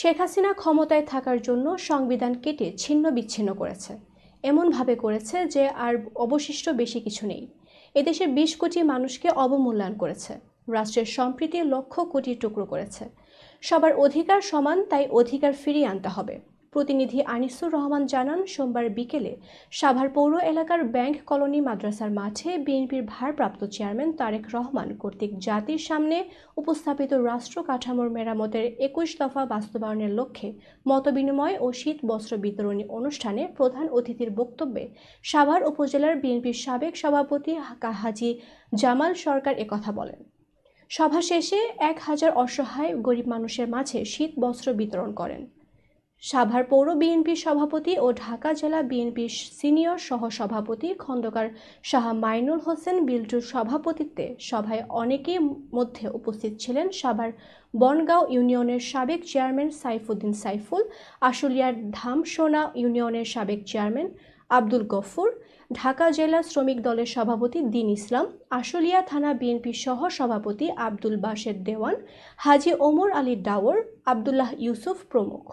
শেখ হাসিনা ক্ষমতায় থাকার জন্য সংবিধান কেটে ছিন্ন বিচ্ছিন্ন করেছে, এমনভাবে করেছে যে আর অবশিষ্ট বেশি কিছু নেই। এদেশের ২০ কোটি মানুষকে অবমূল্যায়ন করেছে, রাষ্ট্রের সম্প্রীতি লক্ষ কোটি টুকরো করেছে। সবার অধিকার সমান, তাই অধিকার ফিরিয়ে আনতে হবে। প্রতিনিধি আনিসুর রহমান জানান, সোমবার বিকেলে সাভার পৌর এলাকার ব্যাংক কলোনি মাদ্রাসার মাঠে বিএনপির ভারপ্রাপ্ত চেয়ারম্যান তারেক রহমান কর্তৃক জাতির সামনে উপস্থাপিত রাষ্ট্র কাঠামোর মেরামতের ২১ দফা বাস্তবায়নের লক্ষ্যে মতবিনিময় ও শীত বস্ত্র বিতরণী অনুষ্ঠানে প্রধান অতিথির বক্তব্যে সাভার উপজেলার বিএনপির সাবেক সভাপতি হাজী জামাল সরকার একথা বলেন। সভা শেষে ১,০০০ অসহায় গরিব মানুষের মাঝে শীত বস্ত্র বিতরণ করেন। সাভার পৌর বিএনপির সভাপতি ও ঢাকা জেলা বিএনপির সিনিয়র সহসভাপতি খন্দকার শাহ মাইনুল হোসেন বিল্টুর সভাপতিত্বে সভায় অনেকের মধ্যে উপস্থিত ছিলেন সাভার বনগাঁও ইউনিয়নের সাবেক চেয়ারম্যান সাইফুদ্দিন সাইফুল, আশুলিয়ার ধামসোনা ইউনিয়নের সাবেক চেয়ারম্যান আব্দুল গফুর, ঢাকা জেলা শ্রমিক দলের সভাপতি দীন ইসলাম, আশুলিয়া থানা বিএনপির সহ সভাপতি আব্দুল বাশের দেওয়ান, হাজী ওমর আলী ডাওর, আবদুল্লাহ ইউসুফ প্রমুখ।